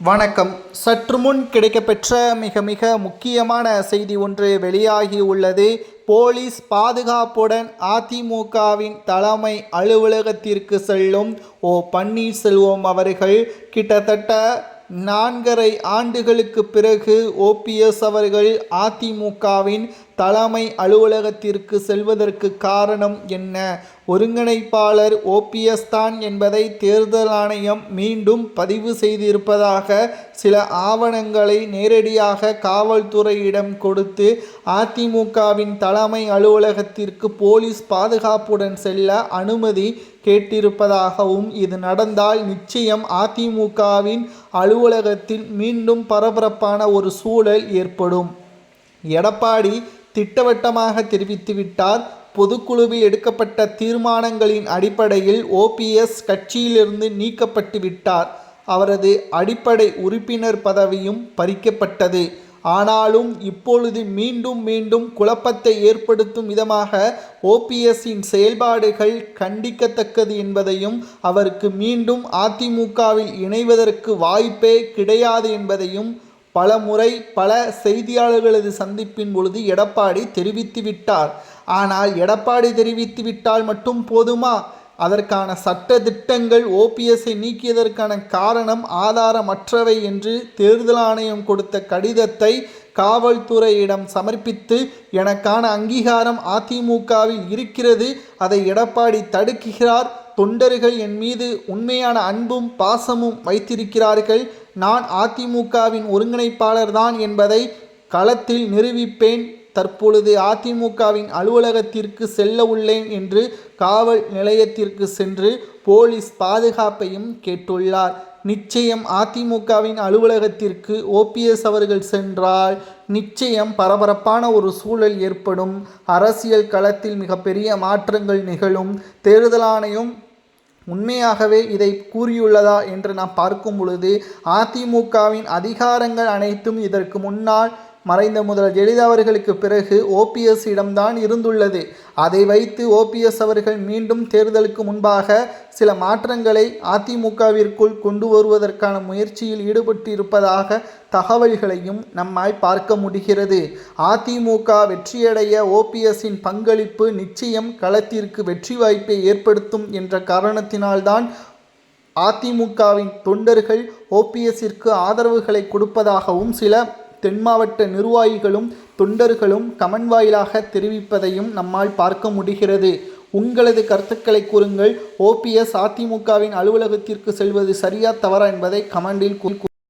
வணக்கம். சற்று முன் கிடைக்கப்பெற்ற மிக மிக முக்கியமான செய்தி ஒன்று வெளியாகி உள்ளது. போலீஸ் பாதுகாப்புடன் அதிமுகவின் தலைமை அலுவலகத்திற்கு செல்லும் பன்னீர்செல்வம் அவர்கள் கிட்டத்தட்ட 4.5 ஆண்டுகளுக்கு பிறகு ஓபிஎஸ் அவர்கள் அதிமுகவின் தலைமை அலுவலகத்திற்கு செல்வதற்கு காரணம் என்ன? ஒருங்கிணைப்பாளர் ஓபிஎஸ் தான் என்பதை தேர்தல் ஆணையம் மீண்டும் பதிவு செய்திருப்பதாக சில ஆவணங்களை நேரடியாக காவல்துறையிடம் கொடுத்து அதிமுகவின் தலைமை அலுவலகத்திற்கு போலீஸ் பாதுகாப்புடன் செல்ல அனுமதி கேட்டிருப்பதாகவும், இது நடந்தால் நிச்சயம் அதிமுகவின் அலுவலகத்தில் மீண்டும் பரபரப்பான ஒரு சூழல் ஏற்படும். எடப்பாடி திட்டவட்டமாக தெரிவித்துவிட்டார். பொதுக்குழுவில் எடுக்கப்பட்ட தீர்மானங்களின் அடிப்படையில் ஓபிஎஸ் கட்சியிலிருந்து நீக்கப்பட்டு விட்டார். அவரது அடிப்படை உறுப்பினர் பதவியும் பறிக்கப்பட்டது. ஆனாலும் இப்பொழுது மீண்டும் மீண்டும் குழப்பத்தை ஏற்படுத்தும் விதமாக ஓபிஎஸ்ஸின் செயல்பாடுகள் கண்டிக்கத்தக்கது என்பதையும், அவருக்கு மீண்டும் அதிமுகவில் இணைவதற்கு வாய்ப்பே கிடையாது என்பதையும் பல முறை பல செய்தியாளர்களது சந்திப்பின் பொழுது எடப்பாடி தெரிவித்துவிட்டார். ஆனால் எடப்பாடி தெரிவித்துவிட்டால் மட்டும் போதுமா? அதற்கான சட்ட திட்டங்கள் ஓபிஎஸ்ஸை நீக்கியதற்கான காரணம் ஆதாரமற்றவை என்று தேர்தல் ஆணையம் கொடுத்த கடிதத்தை காவல்துறையிடம் சமர்ப்பித்து, எனக்கான அங்கீகாரம் அதிமுகவில் இருக்கிறது, அதை எடப்பாடி தடுக்கிறார், தொண்டர்கள் என் மீது உண்மையான அன்பும் பாசமும் வைத்திருக்கிறார்கள், நான் அதிமுகவின் ஒருங்கிணைப்பாளர் தான் என்பதை களத்தில் நிரூபிப்பேன், தற்பொழுது அதிமுகவின் அலுவலகத்திற்கு செல்ல உள்ளேன் என்று காவல் நிலையத்திற்கு சென்று போலீஸ் பாதுகாப்பையும் கேட்டுள்ளார். நிச்சயம் அதிமுகவின் அலுவலகத்திற்கு ஓபிஎஸ் அவர்கள் சென்றால் நிச்சயம் பரபரப்பான ஒரு சூழல் ஏற்படும். அரசியல் களத்தில் மிகப்பெரிய மாற்றங்கள் நிகழும். தேர்தல் ஆணையம் உண்மையாகவே இதை கூறியுள்ளதா என்று நாம் பார்க்கும் பொழுது, அதிமுகவின் அதிகாரங்கள் அனைத்தும் இதற்கு முன்னால் மறைந்த முதல்வர் ஜெயலலிதா அவர்களுக்கு பிறகு ஓபிஎஸ் இடம்தான் இருந்துள்ளது. அதை வைத்து ஓபிஎஸ் அவர்கள் மீண்டும் தேர்தலுக்கு முன்பாக சில மாற்றங்களை அதிமுகவிற்குள் கொண்டு வருவதற்கான முயற்சியில் ஈடுபட்டு இருப்பதாக தகவல்களையும் நம்மால் பார்க்க முடிகிறது. அதிமுக வெற்றியடைய ஓபிஎஸ்ஸின் பங்களிப்பு நிச்சயம் களத்திற்கு வெற்றி வாய்ப்பை ஏற்படுத்தும் என்ற காரணத்தினால்தான் அதிமுகவின் தொண்டர்கள் ஓபிஎஸ்ஸிற்கு ஆதரவுகளை கொடுப்பதாகவும் சில தென் மாவட்ட நிர்வாகிகளும் தொண்டர்களும் கமெண்ட் வாயிலாக தெரிவிப்பதையும் நம்மால் பார்க்க முடிகிறது. உங்களது கருத்துக்களை கூறுங்கள். ஓபிஎஸ் அதிமுகவின் அலுவலகத்திற்கு செல்வது சரியா தவறா என்பதை கமெண்டில்